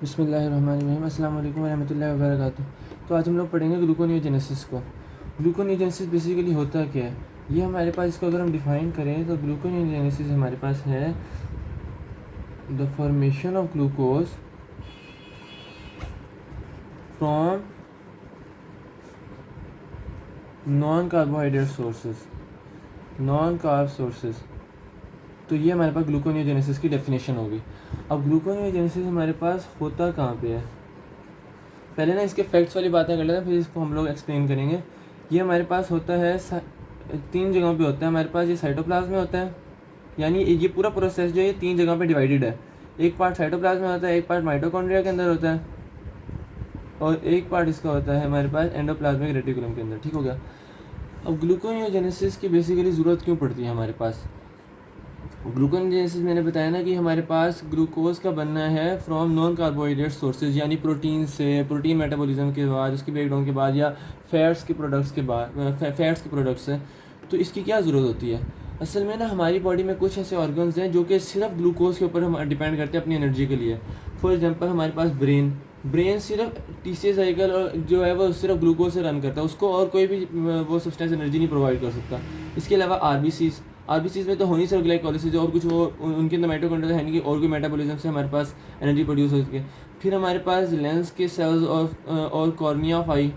बिस्मिल्लाहिर्रहमानिर्रहीम अस्सलाम वालेकुम रहमतुल्लाहि व बरकातुहू। तो आज हम लोग पढ़ेंगे ग्लूकोनियोजेनेसिस को। ग्लूकोनियोजेनेसिस बेसिकली होता क्या है, ये हमारे पास इसको अगर हम डिफ़ाइन करें तो ग्लूकोनियोजेनेसिस हमारे पास है the formation of glucose from non carbohydrate sources, non carb sources. तो ये हमारे पास ग्लूकोनियोजेनेसिस की डेफिनेशन होगी। अब ग्लूकोनियोजेनेसिस हमारे पास होता कहाँ पे है, पहले ना इसके फैक्ट्स वाली बातें कर लेते हैं, फिर इसको हम लोग एक्सप्लेन करेंगे। ये हमारे पास होता है तीन जगहों पे होता है हमारे पास। ये साइटोप्लाज्म में होता है, यानी ये पूरा प्रोसेस जो है ये तीन जगह पे डिवाइडेड है। एक पार्ट साइटोप्लाज्म में होता है, एक पार्ट माइटोकॉन्ड्रिया के अंदर होता है, और एक पार्ट इसका होता है हमारे पास एंडोप्लाज्मिक रेटिकुलम के अंदर। ठीक हो गया। अब ग्लूकोनियोजेनेसिस की बेसिकली ज़रूरत क्यों पड़ती है हमारे पास। ग्लूकोनियोजेनेसिस मैंने बताया ना कि हमारे पास ग्लूकोज का बनना है फ्रॉम नॉन कार्बोहाइड्रेट सोर्सेज, यानी प्रोटीन से, प्रोटीन मेटाबॉलिज्म के बाद, उसके ब्रेकडाउन के बाद, या फैट्स के प्रोडक्ट्स के बाद, फैट्स के प्रोडक्ट्स से। तो इसकी क्या ज़रूरत होती है, असल में ना हमारी बॉडी में कुछ ऐसे ऑर्गन्स हैं जो कि सिर्फ ग्लूकोज के ऊपर हम डिपेंड करते हैं अपनी एनर्जी के लिए। फॉर एग्जांपल हमारे पास ब्रेन सिर्फ टीसीए साइकिल जो है वो सिर्फ ग्लूकोज से रन करता है, उसको और कोई भी वो सब्सटेंस एनर्जी नहीं प्रोवाइड कर सकता। इसके अलावा आरबीसीज में तो होनी सिर्फ ग्लाइकोलिसिस, और कुछ वो उनके अंदर माइटोकॉन्ड्रिया है नहीं कि और कोई मेटाबॉलिज्म से हमारे पास एनर्जी प्रोड्यूस हो सके। फिर हमारे पास लेंस के सेल्स और कॉर्निया ऑफ आई,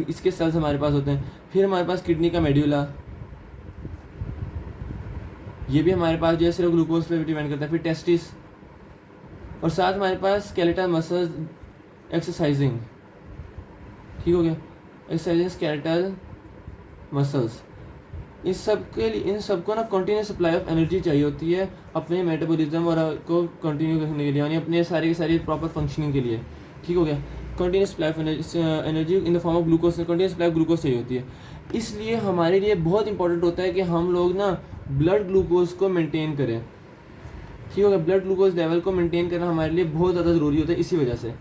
इसके सेल्स हमारे पास होते हैं। फिर हमारे पास किडनी का मेड्यूला, ये भी हमारे पास जो है सिर्फ ग्लूकोज पे डिपेंड करता है। फिर टेस्टिस, और साथ हमारे पास स्केलेटल मसल्स एक्सरसाइजिंग। ठीक हो गया, एक्सरसाइजिंग स्केलेटल मसल्स। इन सबको ना कंटिन्यूस सप्लाई ऑफ एनर्जी चाहिए होती है अपने मेटाबॉलिज्म और को कंटिन्यू करने के लिए, यानी अपने सारे के सारे प्रॉपर फंक्शनिंग के लिए। ठीक हो गया, continuous supply of energy in the form of glucose, continuous supply of glucose चाहिए होती है। इसलिए हमारे लिए बहुत इंपॉर्टेंट होता है कि हम लोग ना ब्लड ग्लूकोज को मेंटेन करें। ठीक हो गया, ब्लड ग्लूकोज लेवल को मेंटेन करना हमारे लिए बहुत ज़्यादा ज़रूरी होता है इसी वजह से।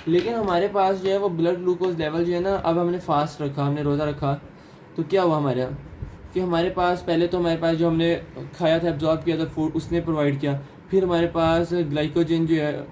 लेकिन हमारे पास जो है वो ब्लड ग्लूकोज लेवल जो है ना, अब हमने फास्ट रखा, हमने रोज़ा रखा, तो क्या हुआ हमारे यहाँ कि हमारे पास पहले तो हमारे पास जो हमने खाया था, एब्जॉर्ब किया था फूड, उसने प्रोवाइड किया। फिर हमारे पास ग्लाइकोजन जो है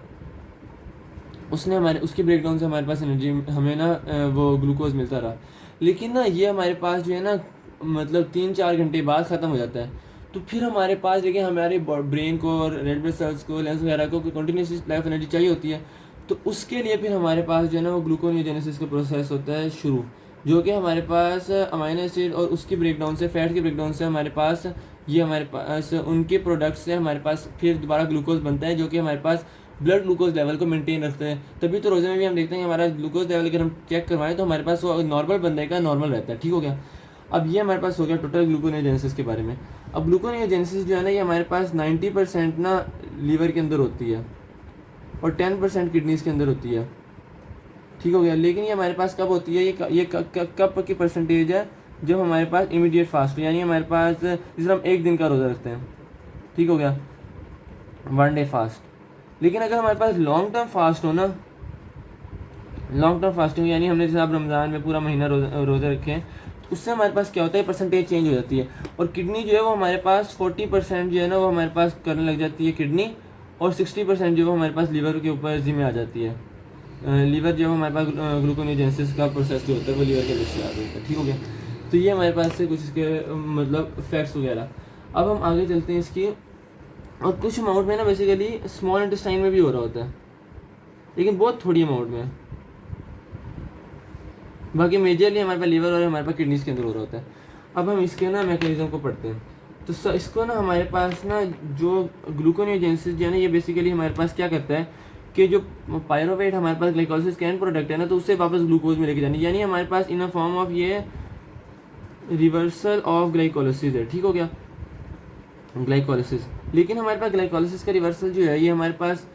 उसने उसके ब्रेकडाउन से हमारे पास एनर्जी, हमें ना वो ग्लूकोज मिलता रहा। लेकिन ना ये हमारे पास जो है ना मतलब 3-4 घंटे बाद ख़त्म हो जाता है। तो फिर हमारे पास देखिए हमारे ब्रेन को और रेड ब्लड सेल्स को, लेंस वगैरह को कंटिन्यूस सप्लाई ऑफ एनर्जी चाहिए होती है। तो उसके लिए फिर हमारे पास जो है ना वो ग्लूकोनियोजेनेसिस का प्रोसेस होता है शुरू, जो कि हमारे पास अमाइनो एसिड और उसकी ब्रेकडाउन से, फैट के ब्रेकडाउन से हमारे पास हमारे पास उनके प्रोडक्ट्स से हमारे पास फिर दोबारा ग्लूकोज बनता है, जो कि हमारे पास ब्लड ग्लूकोज लेवल को मेंटेन रखते हैं। तभी तो रोज़े में भी हम देखते हैं कि हमारा ग्लूकोज लेवल अगर हम चेक करवाएं तो हमारे पास वो नॉर्मल बंदे का नॉर्मल रहता है। ठीक हो गया। अब ये हमारे पास हो गया टोटल ग्लूकोनियोजेनेसिस के बारे में। अब ग्लूकोनियोजेनेसिस जो है ना ये हमारे पास 90% ना लीवर के अंदर होती है और 10% किडनीज़ के अंदर होती है। ठीक हो गया। लेकिन ये हमारे पास कब होती है, ये कब की परसेंटेज है, जब हमारे पास इमीडिएट फास्ट हो, यानी हमारे पास जिस हम एक दिन का रोज़ा रखते हैं। ठीक हो गया, 1 डे फास्ट। लेकिन अगर हमारे पास लॉन्ग टर्म फास्ट हो ना, लॉन्ग टर्म फास्टिंग यानी हमने जैसे आप रमज़ान में पूरा महीना रोज़े रखे हैं, तो उससे हमारे पास क्या होता है, परसेंटेज चेंज हो जाती है। और किडनी जो है वो हमारे पास 40% जो है ना वो हमारे पास करने लग जाती है किडनी, और 60% जो है वो हमारे पास लीवर के ऊपर जिम्मे आ जाती है। लीवर जो है हमारे पास ग्लूकोनियोजेनेसिस का प्रोसेस जो होता है वो लीवर के अंदर से होता है। ठीक हो गया। तो ये हमारे पास से कुछ इसके मतलब फैक्ट्स वगैरह। अब हम आगे चलते हैं इसकी। और कुछ अमाउंट में ना बेसिकली स्मॉल इंटेस्टाइन में भी हो रहा होता है, लेकिन बहुत थोड़ी अमाउंट में। बाकी मेजरली हमारे पास लीवर और हमारे पास किडनीज के अंदर हो रहा होता है। अब हम इसके ना मैकेनिज्म को पढ़ते हैं। तो इसको ना हमारे पास ना जो ग्लूकोनियोजेनेसिस जो है ना ये बेसिकली हमारे पास क्या करता है कि जो पायरोवेट हमारे पास ग्लाइकोलिसिस का एंड प्रोडक्ट है ना, तो उससे वापस ग्लूकोज में लेके जानी, यानी हमारे पास इन अ फॉर्म ऑफ ये रिवर्सल ऑफ ग्लाइकोलिसिस है। ठीक हो गया, ग्लाइकोलिसिस। लेकिन हमारे पास ग्लाइकोलिसिस का रिवर्सल जो है ये हमारे पास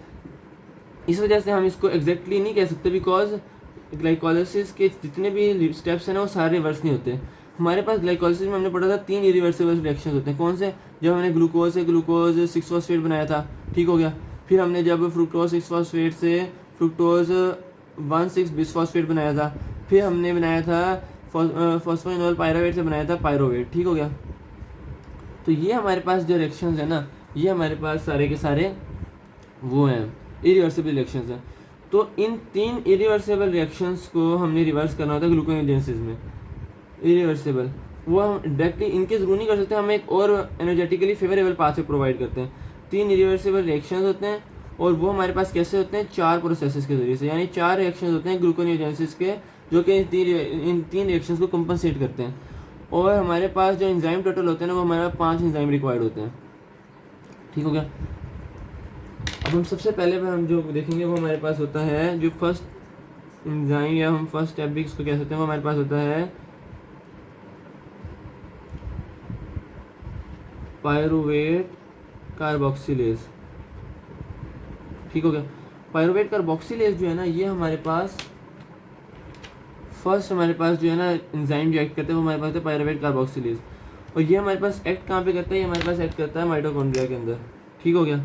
इस वजह से हम इसको एग्जैक्टली नहीं कह सकते, बिकॉज ग्लाइकोलिसिस के जितने भी स्टेप्स हैं ना वो सारे रिवर्स नहीं होते। हमारे पास ग्लाइकोलिसिस में हमने पढ़ा था 3 इरिवर्सिबल रिएक्शंस होते हैं। कौन से, जब हमने ग्लूकोज से ग्लूकोज 6 फॉस्फेट बनाया था। ठीक हो गया। फिर हमने जब फ्रुक्टोज 6 फॉस्फेट से फ्रुक्टोज 1,6 बिसफॉस्फेट बनाया था। फिर हमने बनाया था फॉस्फोइनोल पायरोवेट से बनाया था पायरोवेट। ठीक हो गया। तो ये हमारे पास जो रिएक्शंस है ना, ये हमारे पास सारे के सारे वो हैं इरिवर्सिबल रिएक्शंस हैं। तो इन 3 इरिवर्सिबल रिएक्शंस को हमने रिवर्स करना होता है ग्लूकोनेयोजेनेसिस में। इरिवर्सिबल वो हम डायरेक्टली इनके जरूर नहीं कर सकते, हम एक और एनर्जेटिकली फेवरेबल पाथवे प्रोवाइड करते हैं। 3 इरिवर्सिबल रिएक्शंस होते हैं और वो हमारे पास कैसे होते हैं, 4 प्रोसेसेस के जरिए से, यानी 4 रिएक्शंस होते हैं ग्लूकोनेयोजेनेसिस के, जो कि इन तीन रिएक्शंस को कंपनसेट करते हैं। और हमारे पास जो एंजाइम टोटल होते हैं ना, वो हमारे पास 5 एंजाइम रिक्वायर्ड होते हैं। ठीक हो गया। अब हम सबसे पहले हम जो देखेंगे वो हमारे पास होता है जो फर्स्ट एंजाइम, या हम फर्स्ट स्टेप भी इसको कह सकते हैं, वो हमारे पास होता है पायरुवेट कार्बोक्सिलेज। ठीक हो गया। पायरुवेट कार्बोक्सिलेज जो है ना, ये हमारे पास फर्स्ट हमारे पास जो है ना एंजाइम जो एक्ट करते हैं वो हमारे पास है पायरुवेट कार्बोक्सिलेज। और ये हमारे पास एक्ट कहाँ पे करता है, ये हमारे पास एक्ट करता है माइटोकॉन्ड्रिया के अंदर। ठीक हो गया।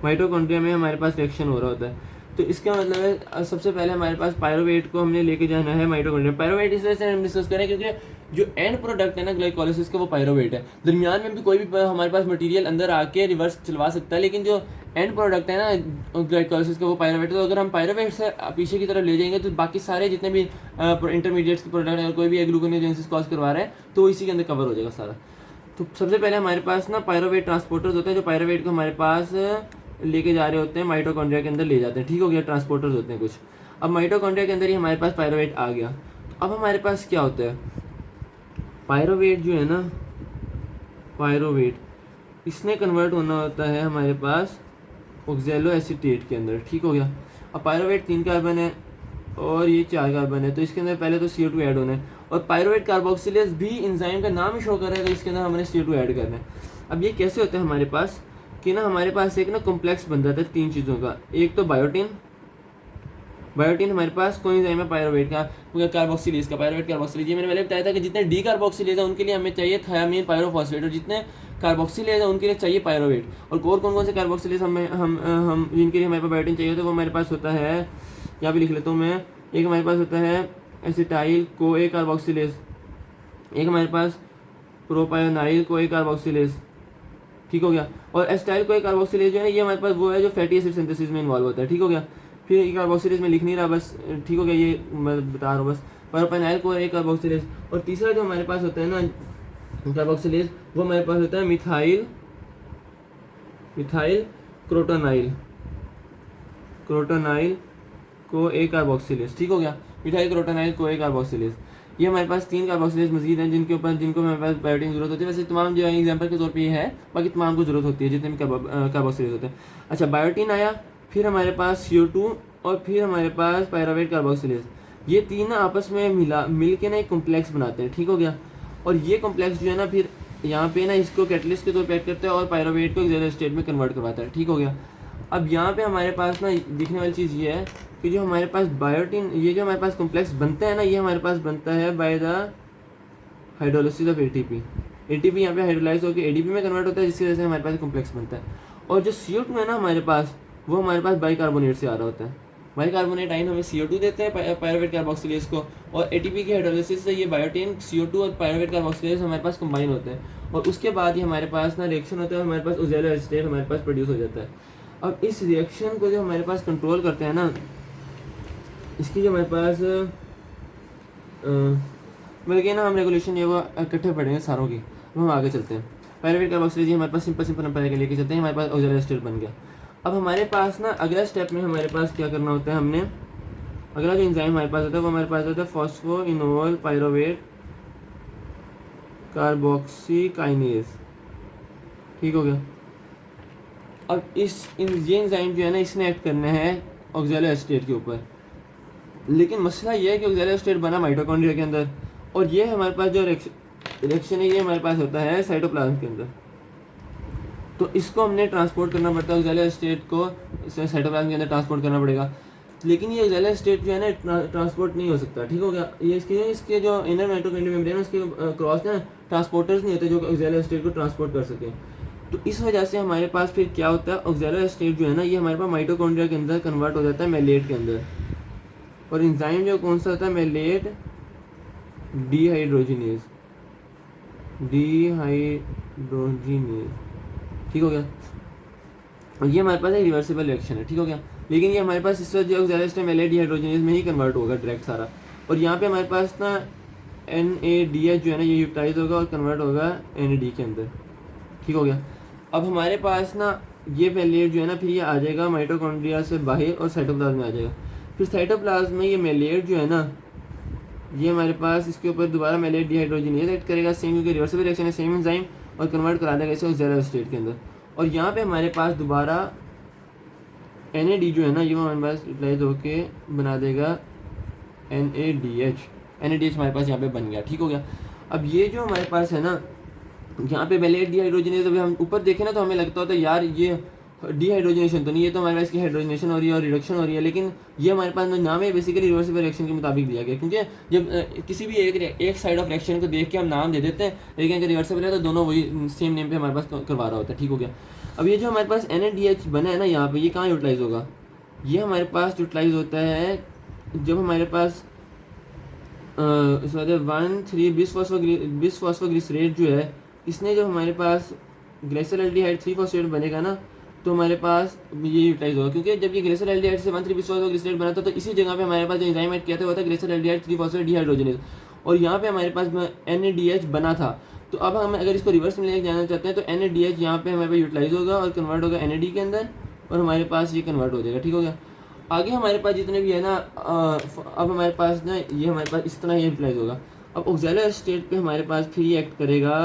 माइटोकॉन्ड्रिया में हमारे पास रिएक्शन हो रहा होता है। तो इसका मतलब है सबसे पहले हमारे पास पायरुवेट को हमने लेके जाना है माइटोकॉन्ड्रिया। पायरुवेट इस वजह से हम डिस्कस करें क्योंकि जो एंड प्रोडक्ट है ना ग्लाइकोलाइसिस का, वो पायरुवेट है। दरमियान में भी कोई भी हमारे पास मटेरियल अंदर आके रिवर्स चलवा सकता है, लेकिन जो एंड प्रोडक्ट है ना ग्लाइकोलाइसिस का, वो पायरुवेट है। तो अगर हम पायरुवेट से पीछे की तरफ ले जाएंगे तो बाकी सारे जितने भी इंटरमीडिएट्स के प्रोडक्ट हैं, कोई भी ग्लूकोनेयोजेनेसिस कॉज करवा रहा है, तो इसी के अंदर कवर हो जाएगा सारा। तो सबसे पहले हमारे पास ना पायरुवेट ट्रांसपोर्टर्स होते हैं, जो पायरुवेट को हमारे पास लेके जा रहे होते हैं, माइटोकॉन्ड्रिया के अंदर ले जाते हैं। ठीक हो गया। ट्रांसपोर्टर्स होते हैं कुछ। अब माइटोकॉन्ड्रिया के अंदर ही हमारे पास पायरुवेट आ गया। तो अब हमारे पास क्या होता है, पायरुवेट जो है ना, पायरुवेट इसने कन्वर्ट होना होता है हमारे पास ऑक्सैलो एसीटेट के अंदर। ठीक हो गया। अब पायरुवेट 3 कार्बन है और ये 4 कार्बन है, तो इसके अंदर पहले तो CO2 ऐड होना है। और पायरुवेट कार्बोक्सिलेज भी एंजाइम का नाम ही शो कर रहा है, तो इसके अंदर हमने CO2 ऐड करना है। अब ये कैसे होता है हमारे पास कि ना, हमारे पास एक ना कॉम्प्लेक्स बन जाता है 3 चीज़ों का। एक तो बायोटिन, बायोटिन हमारे पास कोई एंजाइम है पायरुवेट का, कार्बोक्सिलेज का, पायरुवेट कार्बोक्सिलेज। ये मैंने पहले बताया था कि जितने डी कार्बोक्सिलेज है उनके लिए हमें चाहिए थायामीन पायरोफॉस्फेट, और जितने कार्बोक्सिलेज है उनके लिए चाहिए पायरुवेट। और कौन कौन से कार्बोक्सिलेज हम जिनके लिए हमारे पास बायोटिन चाहिए होता है, वो हमारे पास होता है, यहाँ पे लिख लेता हूँ मैं। एक हमारे पास होता है एसिटाइल CoA कार्बोक्सिलेज, एक हमारे पास प्रोपायोनाइल CoA कार्बोक्सिलेज। ठीक हो गया। और एसिटाइल CoA कार्बोक्सिलेज जो है ये हमारे पास वो है जो फैटी एसिड सिंथेसिस में इन्वॉल्व होता है। ठीक हो गया। फिर ये कार्बोक्सिलेज में लिख नहीं रहा बस, ठीक हो गया, ये मैं बता रहा हूँ बस। प्रोपायोनाइल CoA कार्बोक्सिलेज। और तीसरा जो हमारे पास होता है ना कार्बोक्सिलेज, वो हमारे पास होता है मिथाइल क्रोटोनाइल CoA कार्बोक्सिलेज। ठीक हो गया। Methyl crotonyl CoA carboxylase. ये हमारे पास 3 कार्बोक्सिलेज मजीद हैं जिनको हमारे पास बायोटिन की जरूरत होती है। वैसे तमाम जो है एग्जाम्पल के तौर पे ये है, बाकी तमाम को जरूरत होती है जितने भी कार्बोक्सिलेज होते हैं। अच्छा, बायोटिन आया, फिर हमारे पास CO2 और फिर हमारे पास पायरुवेट कार्बोक्सिलेज। ये 3 ना आपस में मिल के ना एक कॉम्प्लेक्स बनाते हैं। ठीक हो गया। और ये कॉम्प्लेक्स जो है ना फिर यहाँ पे ना इसको कैटलिस्ट के तौर पर ऐड करता है और पायरुवेट को एक्सिलरी स्टेट में कन्वर्ट करवाता है। ठीक हो गया। अब यहाँ पे हमारे पास ना दिखने वाली चीज़ ये है कि जो हमारे पास बायोटिन, ये जो हमारे पास कॉम्प्लेक्स बनता है ना, ये हमारे पास बनता है by the hydrolysis of ATP। ATP यहाँ पे हाइड्रोलाइज होकर ADP में कन्वर्ट होता है, जिसकी वजह से हमारे पास कॉम्प्लेक्स बनता है। और जो CO2 है ना हमारे पास, वो हमारे पास बाइकार्बोनेट से आ रहा होता है। बाइकार्बोनेट आइन हमें CO2 देते हैं पायरुवेट कार्बोक्सिलेज को, और ATP की हाइड्रोलिसिस से ये बायोटिन, CO2 और पायरुवेट कार्बोक्सिलेज हमारे पास कंबाइन होते हैं। और उसके बाद ही हमारे पास ना रिएक्शन होता है, हमारे पास ऑक्सैलो एसीटेट हमारे पास प्रोड्यूस हो जाता है। अब इस रिएक्शन को जो हमारे पास कंट्रोल करते हैं ना, इसकी जो हमारे पास बल्कि ना हम रेगुलेशन ये वो इकट्ठे पढ़ेंगे सारों की। अब हम आगे चलते हैं। पायरुवेट कार्बोक्सिलेज हमारे पास सिंपल नंबर के लेके चलते हैं, हमारे पास ऑक्सैलो एसीटेट बन गया। अब हमारे पास ना अगला स्टेप में हमारे पास क्या करना होता है, हमने अगला जो एंजाइम हमारे पास होता है वो हमारे पास होता है फॉस्फोइनोल पायरुवेट कार्बोक्सीकाइनेज। ठीक हो गया। अब ये एंजाइम जो है ना, इसने एक्ट करना है ऑक्सैलो एसीटेट के ऊपर। लेकिन मसला ये है कि ऑक्सैलो एसीटेट बना माइटोकॉन्ड्रिया के अंदर, और ये हमारे पास जो रिएक्शन है ये हमारे पास होता है साइटोप्लाज्म के अंदर। तो इसको हमने ट्रांसपोर्ट करना पड़ता है, ऑक्सैलो एसीटेट को साइटोप्लाज्म के अंदर ट्रांसपोर्ट करना पड़ेगा। लेकिन ये ऑक्सैलो एसीटेट जो है ना ट्रांसपोर्ट नहीं हो सकता। ठीक हो गया। ये इसके जो इनर माइटोकॉन्ड्रियल मेम्ब्रेन है उसके क्रॉस ना ट्रांसपोर्टर्स नहीं होते जो ऑक्सैलो एसीटेट को ट्रांसपोर्ट कर सकें। तो इस वजह से हमारे पास फिर क्या होता है, ऑक्सैलो एसीटेट जो है ना ये हमारे पास माइटोकॉन्ड्रिया के अंदर कन्वर्ट हो जाता है मैलेट के अंदर। और एंजाइम जो कौन सा होता है, मैलेट डिहाइड्रोजिनेज। ठीक हो गया। और ये हमारे पास एक रिवर्सिबल रिएक्शन है। ठीक हो गया। लेकिन ये हमारे पास इस वक्त जो oxalic state L A dehydrogenase में ही कन्वर्ट होगा डायरेक्ट सारा। और यहाँ पे हमारे पास ना NADH जो है ना ये यूटिलाइज होगा और कन्वर्ट होगा NAD के अंदर। ठीक हो गया। अब हमारे पास ना ये मेलेट जो है ना फिर ये आ जाएगा माइटोकॉन्ड्रिया से बाहर और साइटोप्लाज्म में आ जाएगा। फिर साइटोप्लाज्म में ये मेलेट जो है ना ये हमारे पास इसके ऊपर दोबारा मेलेट डिहाइड्रोजनेज एक्ट करेगा सेम, क्योंकि रिवर्सिबल रिएक्शन है सेम एंजाइम, और कन्वर्ट करा देगा इसे ऑक्सैलिक स्टेट के अंदर। और यहाँ पे हमारे पास दोबारा NAD जो है ना ये हमारे पास यूटिलाइज होके बना देगा NADH हमारे पास यहाँ पे बन गया। ठीक हो गया। अब ये जो हमारे पास है ना यहाँ पे मेलेट डिहाइड्रोजनेज, अभी हम ऊपर देखें ना तो हमें लगता होता है यार ये डिहाइड्रोजनेशन तो नहीं, ये तो हमारे पास की हाइड्रोजनेशन हो रही है और रिडक्शन हो रही है, लेकिन ये हमारे पास नाम है बेसिकली रिवर्सिबल रिएक्शन के मुताबिक दिया गया, क्योंकि जब किसी भी एक साइड ऑफ रिएक्शन को देख के हम नाम दे देते हैं, लेकिन अगर रिवर्सिबल है तो दोनों वही सेम नेम पे हमारे पास करवा रहा होता है। ठीक हो गया। अब ये जो हमारे पास NADH बना है ना यहाँ पे, ये कहाँ यूटिलाइज होगा? ये हमारे पास यूटिलाइज होता है जब हमारे पास 1,3 बिसफॉस्फोग्लिसरेट जो है इसने जो हमारे पास ग्लिसरॉल एल्डिहाइड 3-फॉस्फेट बनेगा ना तो हमारे पास ये यूटिलाइज होगा, क्योंकि जब ये ग्लिसरॉल एल्डिहाइड से 1,3 बिसफॉस्फोग्लिसरेट बना था तो इसी जगह पे हमारे पास जो एंजाइम ऐड किया था वो था ग्लिसरॉल एल्डिहाइड 3-फॉस्फेट डिहाइड्रोजनेज, और यहाँ पे हमारे पास NADH बना था। तो अब हम अगर इसको रिवर्स में लेके जाना चाहते हैं तो NADH यहाँ पे हमारे पास यूटिलाइज होगा और कन्वर्ट होगा NAD के अंदर, और हमारे पास ये कन्वर्ट हो जाएगा। ठीक हो गया। आगे हमारे पास जितने भी है ना अब हमारे पास ना ये हमारे पास इस तरह ये यूटिलाइज होगा। अब ऑक्सैलिक स्टेट पे हमारे पास फिर ये एक्ट करेगा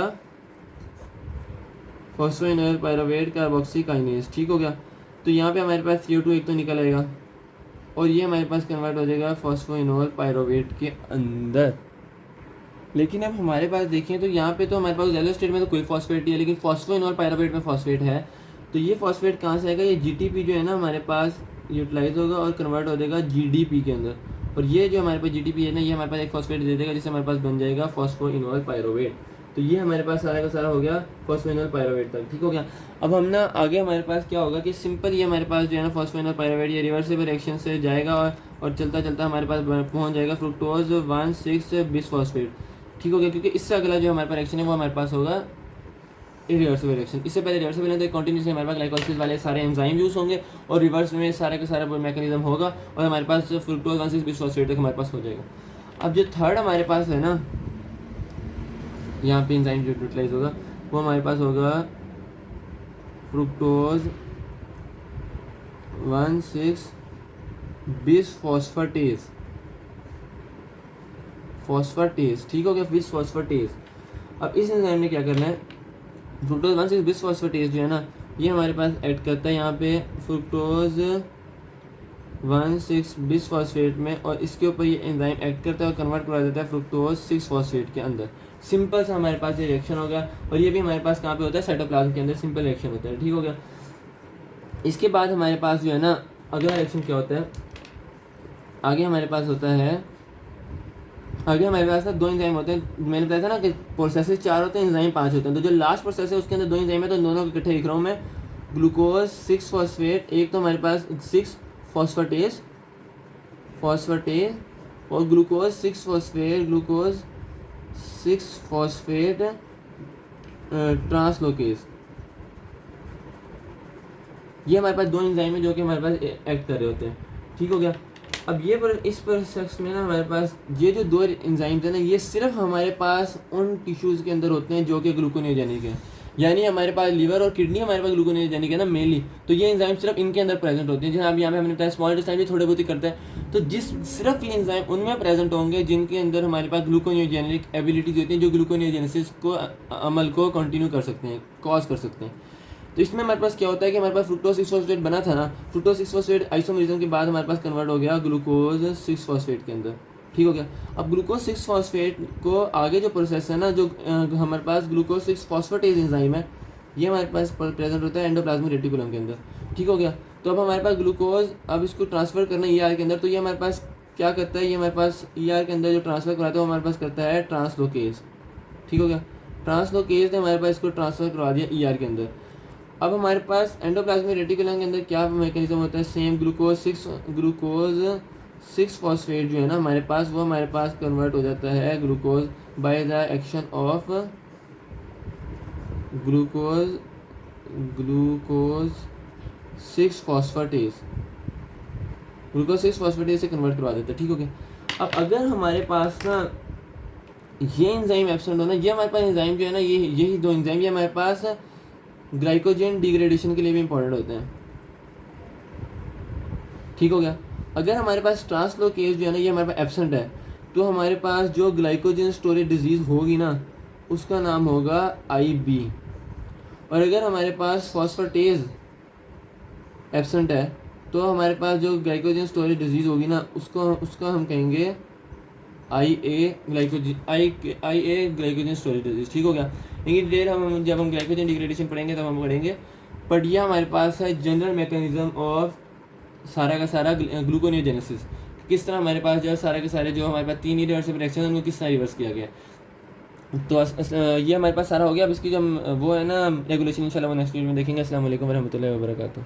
फॉस्फोइनोल पायरुवेट कार्बोक्सीकाइनेज। ठीक हो गया। तो यहाँ पे हमारे पास CO2 एक तो निकल आएगा और ये हमारे पास कन्वर्ट हो जाएगा फॉस्फोइनोल पायरुवेट के अंदर। लेकिन अब हमारे पास देखें तो यहाँ पे तो हमारे पास ऑक्सैलिक स्टेट में तो कोई फॉस्फेट नहीं है, लेकिन फॉस्फोइनोल पायरुवेट में फॉस्फेट है। तो ये फॉस्फेट कहाँ से आएगा? ये GTP जो है ना हमारे पास यूटिलाइज होगा और कन्वर्ट हो जाएगा GDP के अंदर, और ये जो हमारे पास GDP है ना ये हमारे पास एक फॉस्फेट दे देगा जिससे हमारे पास बन जाएगा फॉस्फोइनोल पायरुवेट। तो ये हमारे पास सारा का सारा हो गया फॉस्फोइनोल पायरुवेट तक। ठीक हो गया। अब हम ना आगे हमारे पास क्या होगा कि सिंपल ये हमारे पास जो है ना फॉस्फोइनोल पायरुवेट ये रिवर्सिबल रिएक्शन से जाएगा और चलता चलता हमारे पास पहुंच जाएगा फ्रुक्टोज 1,6 बिसफॉस्फेट। ठीक हो गया। क्योंकि इससे अगला जो हमारे पास रिएक्शन है वो हमारे पास होगा इरिवर्सिबल रिएक्शन। इससे पहले रिवर्सिबल है तो कंटिन्यूसली हमारे पास ग्लाइकोलाइसिस वाले सारे एंजाइम यूज होंगे और रिवर्स में सारे का सारा मैकेनिज्म होगा और हमारे पास फ्रुक्टोज 1,6 बिसफॉस्फेट तक हमारे पास हो जाएगा। अब जो थर्ड हमारे पास है ना यहाँ पे एंजाइम जो यूटिलाइज होगा वो हमारे पास होगा फ्रुक्टोज 1,6 बिसफॉस्फेटेज फॉस्फेटेज। ठीक हो गया। बिसफॉस्फेटेज। अब इस एंजाइम ने क्या करना है, फ्रुक्टोज 1,6 बिसफॉस्फेटेज जो है ना ये हमारे पास ऐड करता है यहाँ पे फ्रुक्टोज 1,6 बिसफॉस्फेट में, और इसके ऊपर ये एंजाइम ऐड करता है और कन्वर्ट करवा देता है फ्रुक्टोज 6 फॉस्फेट के अंदर। सिंपल सा हमारे पास ये रिएक्शन हो गया, और ये भी हमारे पास कहाँ पे होता है? साइटोप्लाज्म के अंदर सिंपल रिएक्शन होता है। ठीक हो गया। इसके बाद हमारे पास जो है ना अगला रिएक्शन क्या होता है, आगे हमारे पास होता है आगे हमारे पास ना दो एंजाइम होते हैं। मैंने बताया था ना कि प्रोसेसेस 4 होते हैं, एंजाइम 5 होते हैं। तो जो लास्ट प्रोसेस है उसके अंदर 2 एंजाइम है, तो दोनों को इकट्ठे लिख रहा हूँ मैं। ग्लूकोज 6 फॉस्फेट, एक तो हमारे पास 6 फॉस्फेटेज और ग्लूकोज 6 फॉस्फेट ट्रांसलोकेज। ये हमारे पास 2 एंजाइम है जो कि हमारे पास एक्ट कर रहे होते हैं। ठीक हो गया। अब ये इस प्रोसेस में ना हमारे पास ये जो 2 एंजाइम्स हैं ना ये सिर्फ हमारे पास उन टिश्यूज़ के अंदर होते हैं जो कि ग्लूकोनियोजेनिक है, यानी हमारे पास लीवर और किडनी हमारे पास ग्लूकोनियोजेनिक है ना मेनली, तो ये एंजाइम सिर्फ इनके अंदर प्रेजेंट होते हैं। जहाँ अब यहाँ पे हमने बताया स्मॉल इंटेस्टाइन भी थोड़े बहुत ही करते हैं, तो सिर्फ ये एंजाइम उनमें प्रेजेंट होंगे जिनके अंदर हमारे पास ग्लूकोनियोजेनिक एबिलिटीज होती हैं, जो ग्लूकोनियोजेनेसिस को अमल को कंटिन्यू कर सकते हैं, कॉज कर सकते हैं। तो इसमें हमारे पास क्या होता है कि हमारे पास फ्रुक्टोज 6 फॉस्फेट बना था ना, फ्रुक्टोज 6 फॉस्फेट आइसोमरिज्म के बाद हमारे पास कन्वर्ट हो गया ग्लूकोज 6 फॉस्फेट के अंदर। ठीक हो गया। अब ग्लूकोज 6 फॉस्फेट को आगे जो प्रोसेस है ना, जो हमारे पास ग्लूकोज 6 फॉस्फेटेज एंजाइम है ये हमारे पास प्रेजेंट होता है एंडोप्लाज्मिक रेटिकुलम के अंदर। ठीक हो गया। तो अब हमारे पास ग्लूकोज अब इसको ट्रांसफर करना है ER के अंदर, तो ये हमारे पास क्या करता है, ये हमारे पास ER के अंदर जो ट्रांसफर कराता है वो हमारे पास करता है ट्रांसलोकेज। ठीक हो गया। ट्रांसलोकेज ने हमारे पास इसको ट्रांसफर करवा दिया ER के अंदर। अब हमारे पास एंडोप्लाज्मिक रेटिकुलम के अंदर क्या मैकेनिज्म होता है, सेम ग्लूकोज 6 फॉस्फेट जो है ना हमारे पास वो हमारे पास कन्वर्ट हो जाता है glucose by the action of glucose 6 phosphatase. Glucose 6 phosphatase से कन्वर्ट करवा देता है, ठीक हो गया। अब अगर हमारे पास ना ये एंजाइम एब्सेंट हो ना, ये हमारे पास एंजाइम जो है ना, यही दो एंजाइम ये हमारे पास ग्लाइकोजन डिग्रेडेशन के लिए भी इंपॉर्टेंट होते हैं, ठीक हो गया। अगर हमारे पास ट्रांसलोकेज जो है ना ये हमारे पास एब्सेंट है, तो हमारे पास जो ग्लाइकोजन स्टोरेज डिजीज़ होगी ना उसका नाम होगा IB। और अगर हमारे पास फॉस्फेटेज एब्सेंट है तो हमारे पास जो ग्लाइकोजन स्टोरेज डिजीज़ होगी ना उसका हम कहेंगे IA ग्लाइकोजन स्टोरेज डिजीज़, ठीक हो गया। इनकी डिटेल हम जब हम ग्लाइकोजन डिग्रेडेशन पढ़ेंगे तब हम पढ़ेंगे। बट यह हमारे पास है जनरल मैकेनिज्म ऑफ सारा का सारा ग्लूकोनियोजेनेसिस, किस तरह हमारे पास जो है सारे के सारे जो हमारे पास 3 इरिवर्सिबल रिएक्शन है उनको किस तरह रिवर्स किया गया। तो ये हमारे पास सारा हो गया। अब इसकी जो वो है ना रेगुलेशन इंशाल्लाह वो नेक्स्ट वीडियो में देखेंगे। अस्सलाम वालेकुम वरहमतुल्लाहि वबरकातुहू।